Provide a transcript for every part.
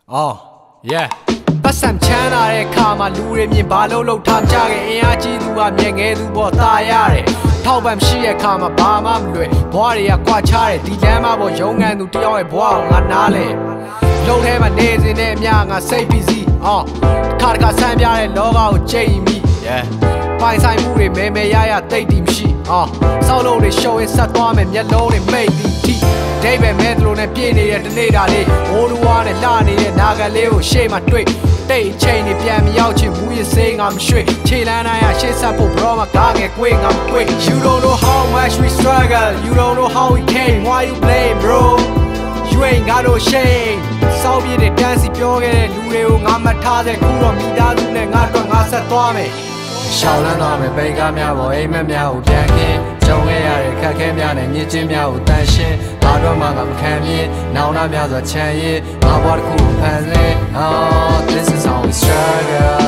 Oh yeah ပတ်စံချမ်းလာတဲ့ခါမှာလူတွေမြင်ဘာလို့ထားကြခဲ့အင်အားကြီးသူကမြင်ငယ်သူပေါ်ตายရတယ်ထောက်ပံ့ရှိတဲ့ခါမှာဘာမှမလွယ်ဘွားတွေကကွာချတယ်ဒီလမ်းမှာပေါ်ရုံးကန်သူတယောက်ရဲ့ဘွားကိုငါနားလဲလုံထဲမှာနေစဉ်နဲ့အများငါစိတ်ပီစီခါတခါဆန်းပြတဲ့လောကကိုကြိတ်မိပိုင်ဆိုင်မှုတွေမဲရတိတ်တီမရှိစောက်လို့တွေရှုံးရင်ဆက်သွားမယ်မျက်လုံးတွေမိတ်ပြီးထိဒိတ်ပဲမဲသလိုနဲ့ပြည့်နေတဲ့တနေ့တာလေးဘိုးလူဝါနဲ့လှနေတဲ့နာဂလေးကိုရှေ့မှာတွေ့တိတ်ချိန်နေပြန်မရောက်ချင်ဘူးရစေးငါမရွှေ့ခြေလန်းတိုင်းရှေ့ဆက်ဖို့ bro မကားငယ်ကွေးငါမကွေး You don't know how much we struggle You don't know how we came Why you blame bro You ain't got no shame စောက်ပြည့်တဲ့တန်းစီပြောခဲ့တဲ့လူတွေကိုငါမှတ်ထားတဲ့ခုတော့မိသားစုနဲ့ငါတော့ငါဆက်သွားမယ်ရှောင်းလန်းသွားမယ်ပိတ်ကားများပေါ်အိမ်မက်များကိုပြန်ခင်းကြုံခဲ့ရတဲ့ခက်ခဲများနဲ့မြင့်ချင်းများကိုတန်ရှင်းဘာတော့မှငါမခံမြင်နောင်နာများစွာချမ်းရည်ငါဘဝတစ်ခုဖန်ဆင်း This is how we struggle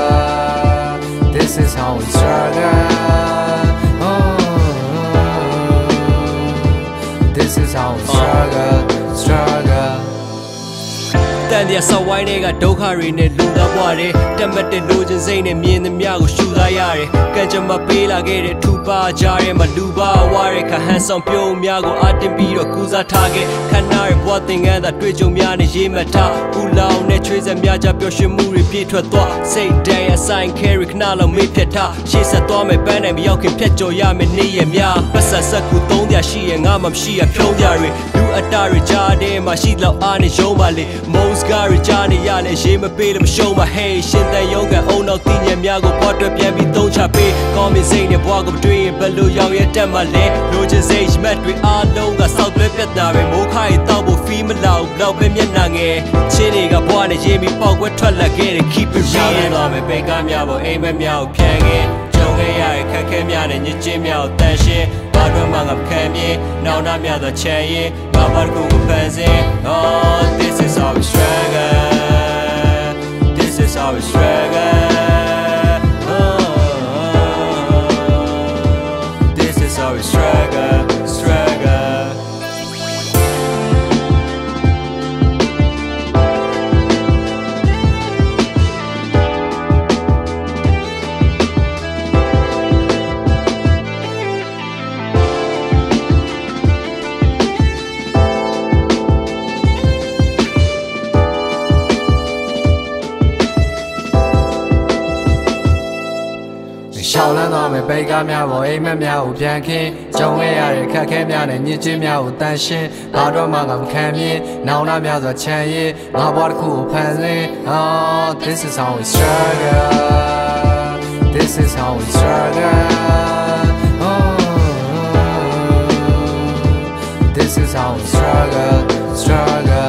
This is how we struggle This is how we struggle တန်တရားဆောက်ဝိုင်းတွေကဒုက္ခတွေနဲ့လူသားဘွားတွေတက်မတ်တဲ့လူချင်းစိတ်နဲ့မြင်သမျှကိုရှူသားရတယ်ကံကြမ္မာပေးလာခဲ့တဲ့ထူပါကြရဲမှာလူပါဝါရဲခဟန်ဆောင်ပြုံးများကိုအတင်ပြီးတော့ကူစားထားခဲ့ခဏရဲ့ဘွားသင်္ကန်းသာတွေ့ကြုံများနဲ့ရေးမှတ်ထားကူလောင်နဲ့ချွေးစက်များကြပျော်ရွှင်မှုတွေပြည့်ထွက်သွားစိတ်တန်ရဆိုင်ခဲရခဏလောက်မေ့ဖြတ်ထားရှေ့ဆက်သွားမယ်ပန်းနိုင်မရောက်ခင်ဖြတ်ကျော်ရမယ်နေ့ရက်များပတ်ဆက်ဆက်ကူသုံးပြရှိရဲ့ငါမှမရှိရဖြုံးကြတွေလူအတားတွေကြားထဲမှာရှိလောက်အားနဲ့ရုံးပါလေစကားရကြနေရလဲရေးမပေးလို့မရှုံးပါ Hey ရှင်တန်ရုံးကအုံနောက်တင်းညံများကိုပေါ်တွက်ပြန်ပြီးသုံးချပေးကောင်းမြင်စိတ်နဲ့ဘွားကိုမတွေ့ရင်ဘယ်လိုရောက်ရတက်မှလဲလိုချင်စိတ်မက်တွေအားလုံးကစောက်လွဲပြတ်တာပဲမိုးခိုင်တောက်ဖို့ဖီးမလောက်တော့ပဲမျက်နှာငယ်ချင်းတွေကဘွားနဲ့ရေးပြီးပေါက်ကွက်ထွက်လာခဲ့တယ် Keep it real ရတော့မယ်ပိတ်ကားများပေါ်အိမ်မက်များကိုဖြန်းခဲ့ကြုံခဲ့ရတဲ့ခက်ခဲများနဲ့ညစ်ကြေးများကိုတန်ရှင်းဘာတော့မှငါမခံမြင်နောင်နာများသောချမ်းရည်ဘာဘာကိုဖန်ဆင်း This is how we struggle This is how we struggle This is how we struggle ရှောင်းလန်းသွားမယ်ပိတ်ကားများပေါ်အိမ်မက်များကိုပြန်ခင်းကြုံခဲ့ရတဲ့ခက်ခဲများနဲ့ညစ်ကြေးများကိုတန်ရှင်းဘာတော့မှငါမခံမြင်နောင်နာများစွာချမ်းရည်ငါဘဝတစ်ခုကိုဖန်ဆင်း This is how we struggle This is how we struggle This is how we struggle